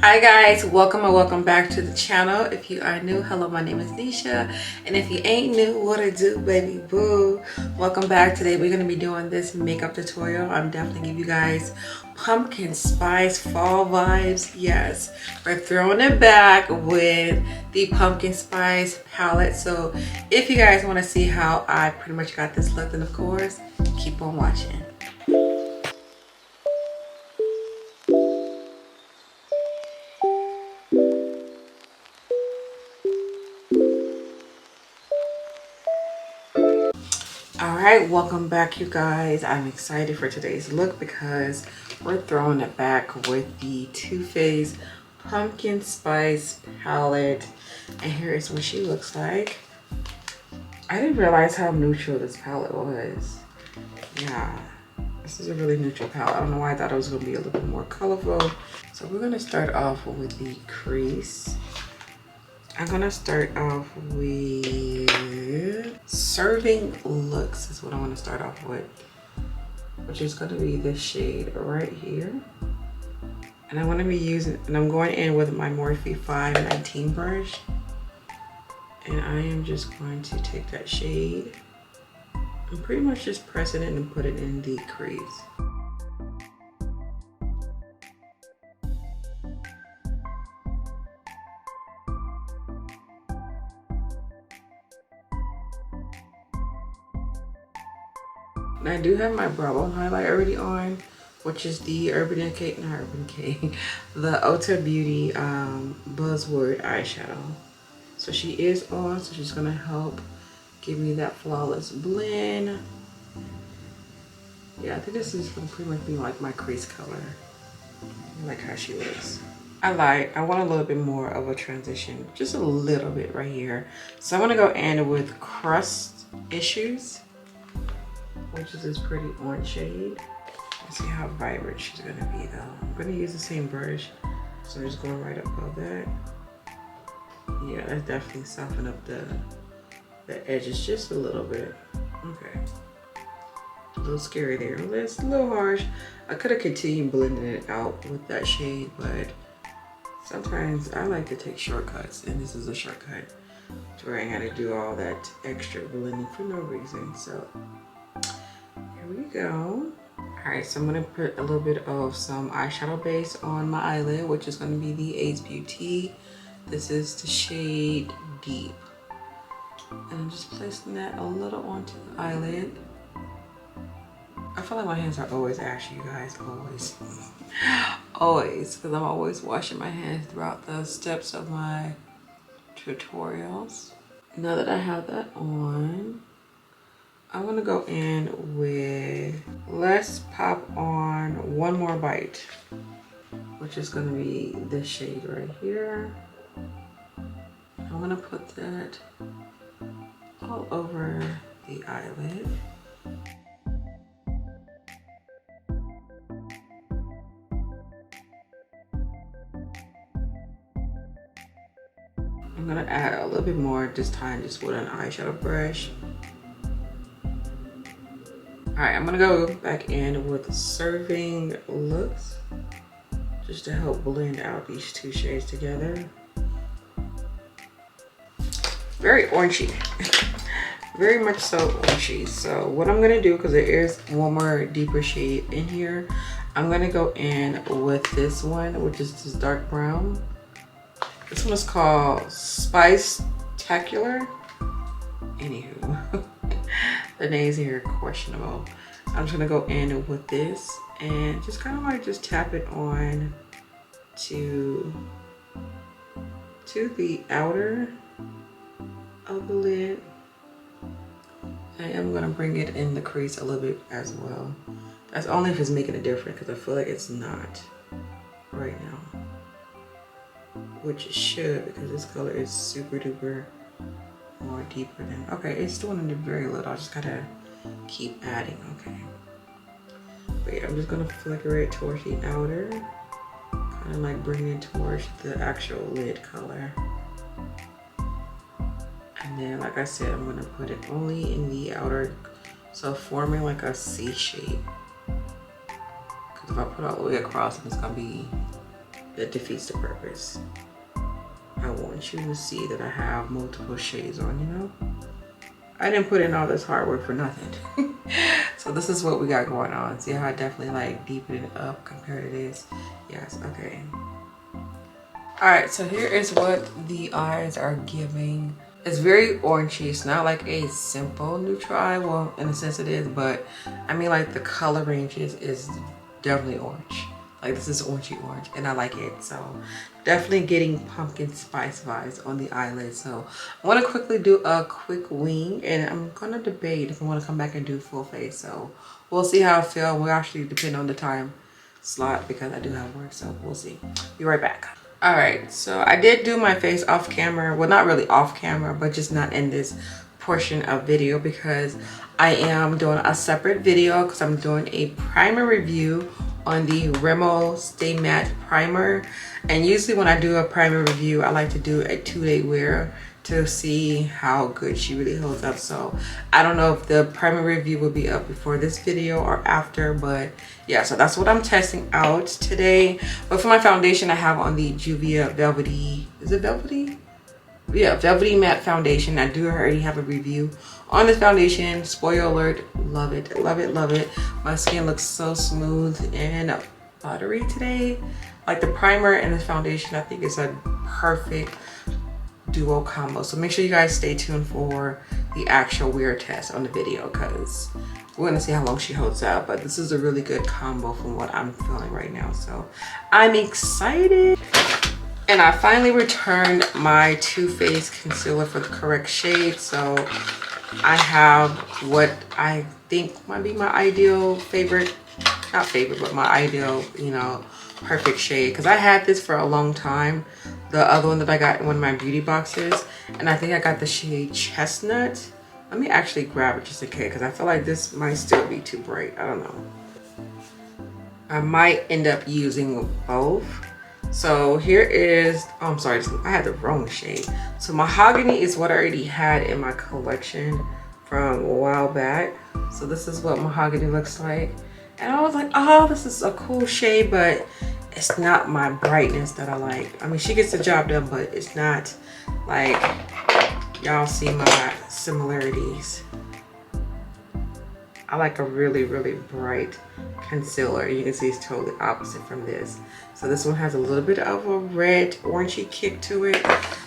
Hi guys, welcome and welcome back to the channel. If you are new, hello, my name is Nisha, and if you ain't new, what it do, baby boo? Welcome back. Today we're going to be doing this makeup tutorial. I'm definitely give you guys pumpkin spice fall vibes. Yes, we're throwing it back with the pumpkin spice palette. So if you guys want to see how I pretty much got this look, then of course keep on watching. Alright, welcome back you guys. I'm excited for today's look because we're throwing it back with the Too Faced Pumpkin Spice palette. And here is what she looks like. I didn't realize how neutral this palette was. Yeah, this is a really neutral palette. I don't know why I thought it was going to be a little bit more colorful. So we're going to start off with the crease. I'm gonna start off with Serving Looks is what I want to start off with, which is going to be this shade right here. And I want to be using, and I'm going in with my Morphe 519 brush, and I am just going to take that shade and pretty much just press it in and put it in the crease. And I do have my brow bone highlight already on, which is the the Ulta Beauty Buzzword eyeshadow. So she is on, so she's gonna help give me that flawless blend. Yeah, I think this is gonna pretty much be like my crease color. I like how she looks. I want a little bit more of a transition, just a little bit right here. So I'm gonna go in with Crust Issues, which is this pretty orange shade. Let's see how vibrant she's gonna be though. I'm gonna use the same brush, so I'm just going right above that. Yeah, that's definitely soften up the edges just a little bit. Okay. A little scary there. It's a little harsh. I could have continued blending it out with that shade, but sometimes I like to take shortcuts, and this is a shortcut to where I had to do all that extra blending for no reason. So here we go. All right, so I'm gonna put a little bit of some eyeshadow base on my eyelid, which is gonna be the Ace Beauty. This is the shade Deep. And I'm just placing that a little onto the eyelid. I feel like my hands are always ashy, you guys, always. Always, because I'm always washing my hands throughout the steps of my tutorials. Now that I have that on, I'm gonna go in with Let's Pop On One More Bite, which is gonna be this shade right here. I'm gonna put that all over the eyelid. I'm gonna add a little bit more this time just with an eyeshadow brush. All right, I'm gonna go back in with Serving Looks just to help blend out these two shades together. Very orangey, very much so orangey. So what I'm gonna do, because there is one more deeper shade in here, I'm gonna go in with this one, which is this dark brown. This one is called Spice-tacular. Anywho, the names here are questionable. I'm just gonna go in with this and just kind of like just tap it on to the outer of the lid. I am gonna bring it in the crease a little bit as well. That's only if it's making a difference, because I feel like it's not right now, which it should, because this color is super duper more deeper than, okay, it's doing it very little. I just gotta keep adding. Okay, but yeah, I'm just gonna flicker it towards the outer, kind of like bring it towards the actual lid color. And then, like I said, I'm gonna put it only in the outer, so forming like a C shape. Because if I put it all the way across, it's gonna be that defeats the purpose. I want you to see that I have multiple shades on, you know? I didn't put in all this hard work for nothing. So this is what we got going on. See how I definitely like deepen it up compared to this? Yes, okay. All right, so here is what the eyes are giving. It's very orangey. It's not like a simple neutral eye. Well, in a sense it is, but I mean like the color range is definitely orange. Like this is orangey orange and I like it. So definitely getting pumpkin spice vibes on the eyelid. So I want to quickly do a quick wing and I'm going to debate if I want to come back and do full face. So we'll see how I feel. We'll actually depend on the time slot because I do have work. So we'll see. Be right back. All right, so I did do my face off camera. Well, not really off camera, but just not in this portion of video because I am doing a separate video because I'm doing a primer review on the Rimmel Stay Matte Primer. And usually when I do a primer review, I like to do a 2-day wear to see how good she really holds up. So I don't know if the primer review will be up before this video or after, but yeah, so that's what I'm testing out today. But for my foundation, I have on the Juvias Velvety, is it Velvety? Yeah, Velvety Matte Foundation. I do already have a review on this foundation. Spoiler alert, love it, love it, love it. My skin looks so smooth and buttery today. Like the primer and the foundation, I think it's a perfect duo combo. So make sure you guys stay tuned for the actual wear test on the video because we're gonna see how long she holds out. But this is a really good combo from what I'm feeling right now. So I'm excited. And I finally returned my Too Faced concealer for the correct shade. So I have what I think might be my ideal favorite, not favorite, but my ideal, you know, perfect shade. Because I had this for a long time. The other one that I got in one of my beauty boxes. And I think I got the shade Chestnut. Let me actually grab it just in case because I feel like this might still be too bright. I don't know. I might end up using both. So here is, oh, I'm sorry, I had the wrong shade. So Mahogany is what I already had in my collection from a while back. So this is what Mahogany looks like. And I was like, oh, this is a cool shade, but it's not my brightness that I like. I mean, she gets the job done, but it's not like, y'all see my similarities. I like a really, really bright concealer. You can see it's totally opposite from this. So this one has a little bit of a red orangey kick to it.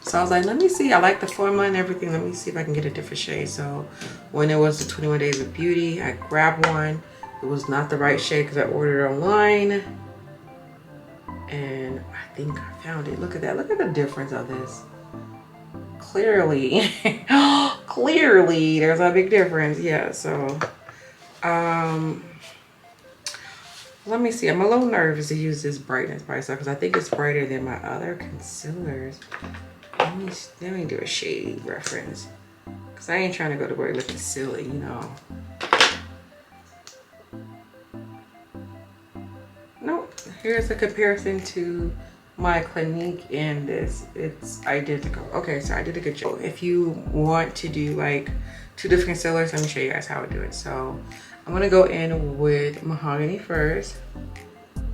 So I was like, let me see. I like the formula and everything. Let me see if I can get a different shade. So when it was the 21 Days of Beauty, I grabbed one. It was not the right shade because I ordered it online. And I think I found it. Look at that. Look at the difference of this. Clearly, clearly there's a big difference. Yeah, so let me see. I'm a little nervous to use this brightness by itself because I think it's brighter than my other concealers. Let me do a shade reference because I ain't trying to go to work looking silly, you know. Nope. Here's a comparison to my Clinique and this. It's identical. Okay, so I did a good job. If you want to do like 2 different concealers, let me show you guys how I do it. So I'm gonna go in with Mahogany first.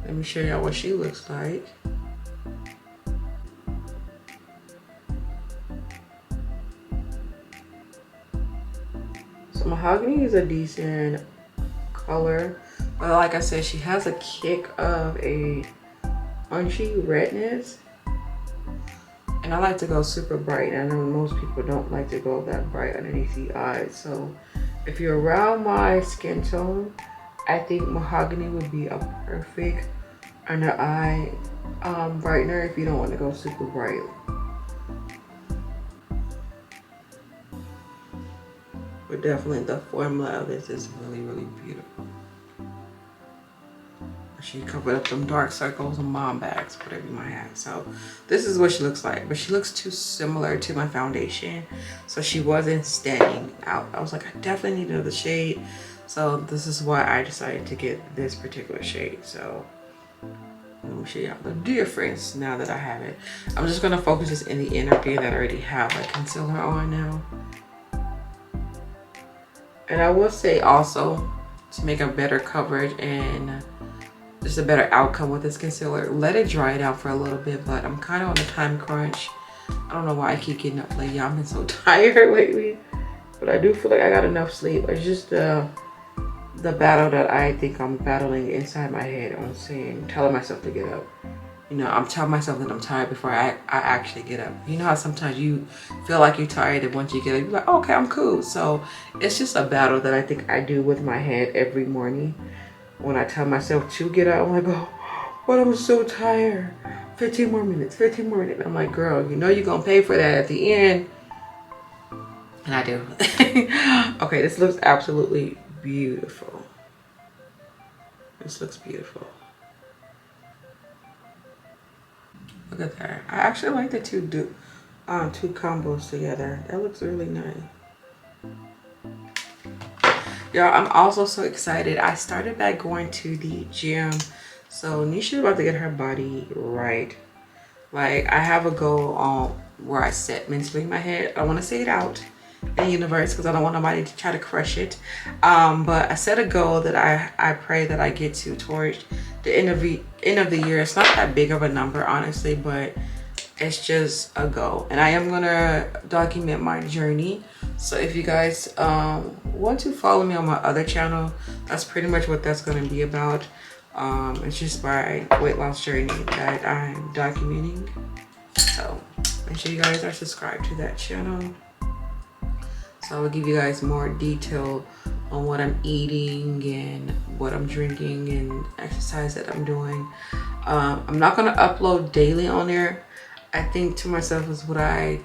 Let me show y'all what she looks like. So Mahogany is a decent color, but like I said, she has a kick of a orangey redness. And I like to go super bright. I know most people don't like to go that bright underneath the eyes. So if you're around my skin tone, I think Mahogany would be a perfect under eye brightener if you don't want to go super bright. But definitely the formula of this is really, really beautiful. She covered up them dark circles and mom bags, whatever you might have. So this is what she looks like, but she looks too similar to my foundation, so she wasn't standing out. I was like, I definitely need another shade. So this is why I decided to get this particular shade. So let me show y'all the difference now that I have it. I'm just gonna focus this in the inner being that I already have a concealer on now. And I will say also, to make a better coverage and just a better outcome with this concealer. Let it dry it out for a little bit, but I'm kind of on a time crunch. I don't know why I keep getting up late. Y'all, I've been so tired lately, but I do feel like I got enough sleep. It's just the battle that I think I'm battling inside my head on telling myself to get up. You know, I'm telling myself that I'm tired before I actually get up. You know how sometimes you feel like you're tired, and once you get up, you're like, oh, okay, I'm cool. So it's just a battle that I think I do with my head every morning. When I tell myself to get up, I'm like, oh, but I'm so tired. 15 more minutes, 15 more minutes. I'm like, girl, you know you're gonna pay for that at the end. And I do. Okay, this looks absolutely beautiful. This looks beautiful. Look at that. I actually like the two combos together. That looks really nice. Y'all, I'm also so excited. I started back going to the gym. So Nisha's about to get her body right. Like, I have a goal on where I set mentally in my head. I want to say it out in the universe because I don't want nobody to try to crush it. But I set a goal that I pray that I get to towards the end of the year. It's not that big of a number, honestly, but it's just a goal. And I am gonna document my journey. So if you guys want to follow me on my other channel, that's pretty much what that's gonna be about. It's just my weight loss journey that I'm documenting. So make sure you guys are subscribed to that channel. So I will give you guys more detail on what I'm eating and what I'm drinking and exercise that I'm doing. I'm not gonna upload daily on there. I think to myself is what I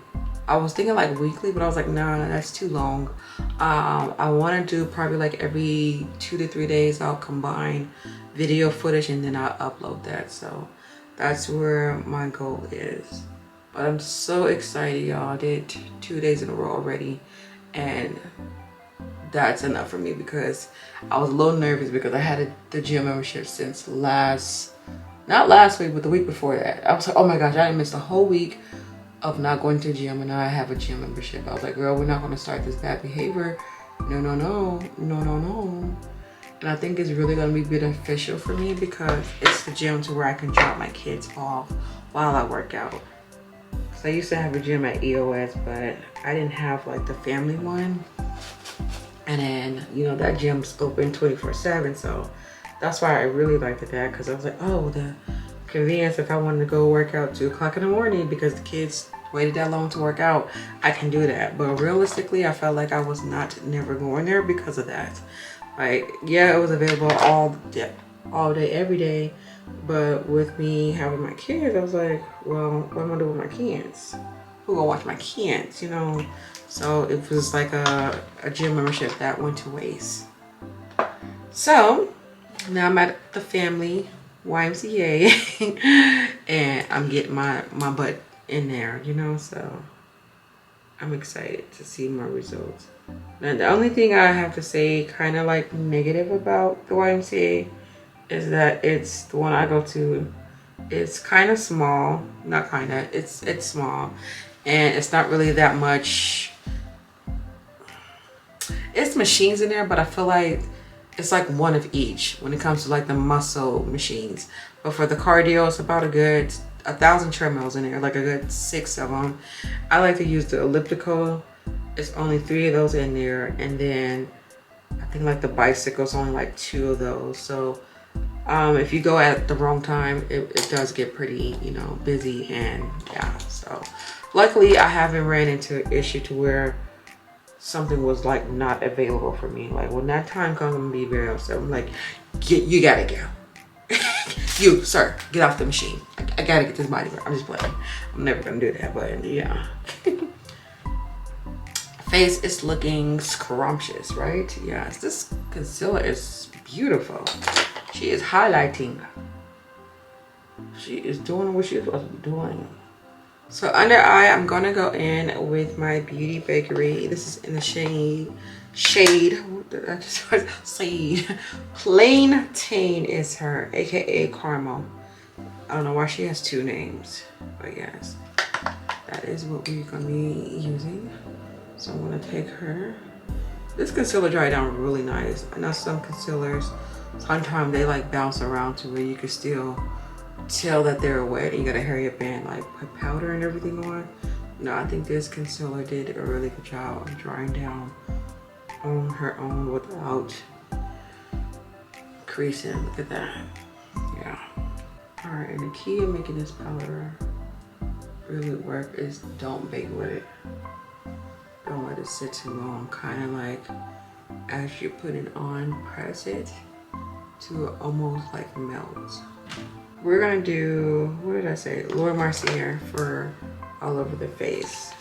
was thinking like weekly, but I was like, nah, that's too long. I want to do probably like every 2 to 3 days. I'll combine video footage and then I'll upload that. So that's where my goal is. But I'm so excited, y'all. I did 2 days in a row already, and that's enough for me because I was a little nervous because I had the gym membership since not last week, but the week before that. I was like, oh my gosh, I didn't miss the whole week of not going to the gym, and now I have a gym membership. I was like, girl, we're not going to start this bad behavior. No, no, no, no, no, no. And I think it's really going to be beneficial for me because it's the gym to where I can drop my kids off while I work out. So I used to have a gym at EOS, but I didn't have like the family one. And then, you know, that gym's open 24/7, so that's why I really liked that, because I was like, oh, the convenience if I wanted to go work out 2 o'clock in the morning because the kids waited that long to work out, I can do that. But realistically, I felt like I was never going there because of that. Like, yeah, it was available all day, every day. But with me having my kids, I was like, well, what am I gonna do with my kids? Who gonna watch my kids, you know? So it was like a gym membership that went to waste. So now I'm at the family YMCA and I'm getting my butt in there, you know, so I'm excited to see my results. Now the only thing I have to say kind of like negative about the YMCA is that it's the one I go to. It's kind of small, not kind of, it's small, and it's not really that much. It's machines in there, but I feel like it's like one of each when it comes to like the muscle machines. But for the cardio, it's about a good 1,000 treadmills in there, like a good 6 of them. I like to use the elliptical. It's only 3 of those in there, and then I think like the bicycle's only like 2 of those. So if you go at the wrong time, it does get pretty, you know, busy. And yeah, so luckily I haven't ran into an issue to where something was like not available for me. Like when that time comes, I'm gonna be very upset. I'm like, you gotta go. You, sir, get off the machine. I gotta get this body work. I'm just playing. I'm never gonna do that, but yeah. Face is looking scrumptious, right? Yes, this concealer is beautiful. She is highlighting. She is doing what she's supposed to be doing. So under eye, I'm gonna go in with my Beauty Bakerie. This is in the shade. What did I just say? Plain Teen is her, aka Caramel. I don't know why she has 2 names, but yes, that is what we're gonna be using. So I'm gonna take her. This concealer dried down really nice. I know some concealers sometimes they like bounce around to where you can still tell that they're wet and you gotta hurry up and like put powder and everything on. No, I think this concealer did a really good job of drying down on her own without creasing. Look at that. Yeah. All right, and the key of making this powder really work is don't bake with it. Don't let it sit too long. Kind of like as you put it on, press it to almost like melt. We're gonna do, what did I say? Laura Mercier for all over the face.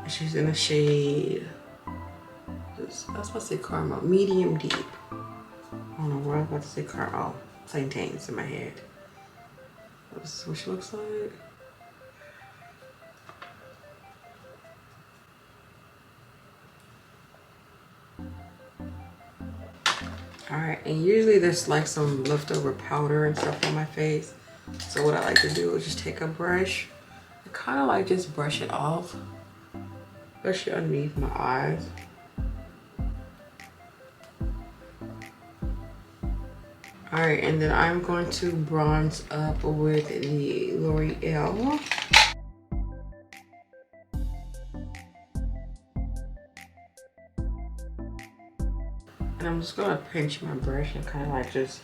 She's in a shade, I was about to say caramel, medium deep. I don't know where I was about to say caramel. Oh, plantains in my head. That's what she looks like. All right, and usually there's like some leftover powder and stuff on my face. So what I like to do is just take a brush and kind of like just brush it off. Brush it underneath my eyes. All right, and then I'm going to bronze up with the L'Oreal. And I'm just gonna pinch my brush and kind of like just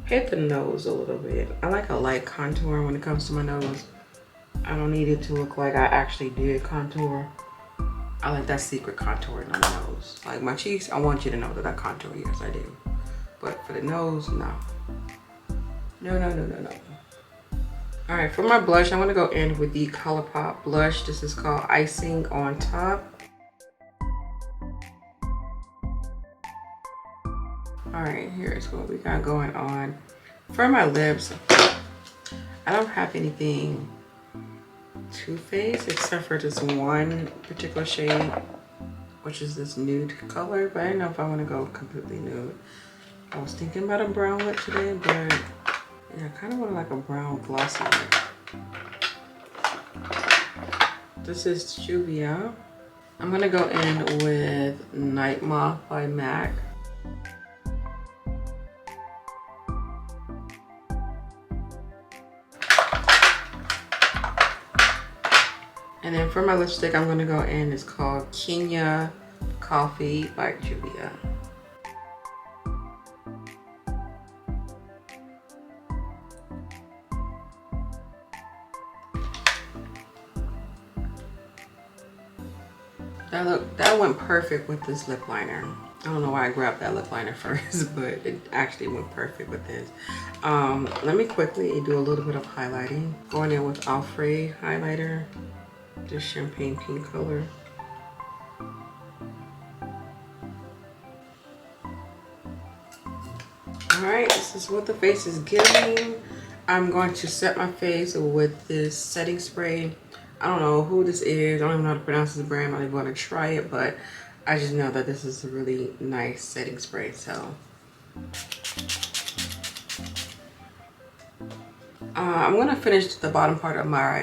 hit the nose a little bit. I like a light contour when it comes to my nose. I don't need it to look like I actually did contour. I like that secret contouring on the nose. Like my cheeks, I want you to know that I contour, yes I do. But for the nose, no. No, no, no, no, no. All right, for my blush, I'm gonna go in with the ColourPop blush. This is called Icing on Top. All right, here's what we got going on. For my lips, I don't have anything Too Faced except for this one particular shade, which is this nude color, but I don't know if I want to go completely nude. I was thinking about a brown lip today, but yeah, I kind of want like a brown glossy lip. This is JUVIAS. I'm gonna go in with Night Moth by MAC. And then for my lipstick, I'm gonna go in, it's called Kenya Coffee by JUVIAS. That went perfect with this lip liner. I don't know why I grabbed that lip liner first, but it actually went perfect with this. Let me quickly do a little bit of highlighting. Going in with Alfred highlighter, this champagne pink color. All right, this is what the face is giving. I'm going to set my face with this setting spray. I don't know who this is. I don't even know how to pronounce this brand. I don't even want to try it, but I just know that this is a really nice setting spray. So I'm going to finish the bottom part of my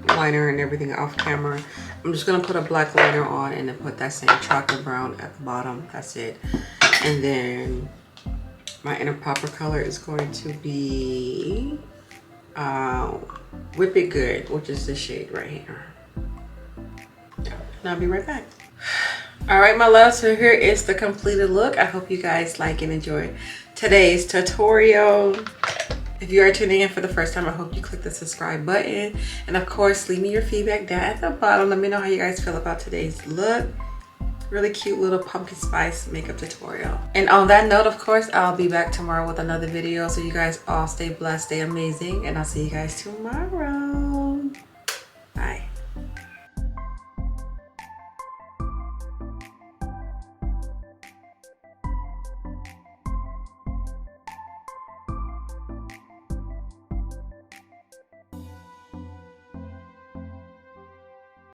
liner and everything off camera. I'm just going to put a black liner on and then put that same chocolate brown at the bottom. That's it. And then my inner popper color is going to be Whip It Good, which is this shade right here. And I'll be right back. All right, my loves, so here is the completed look. I hope you guys like and enjoy today's tutorial. If you are tuning in for the first time, I hope you click the subscribe button. And of course, leave me your feedback down at the bottom. Let me know how you guys feel about today's look. Really cute little pumpkin spice makeup tutorial. And on that note, of course, I'll be back tomorrow with another video. So you guys all stay blessed, stay amazing, and I'll see you guys tomorrow.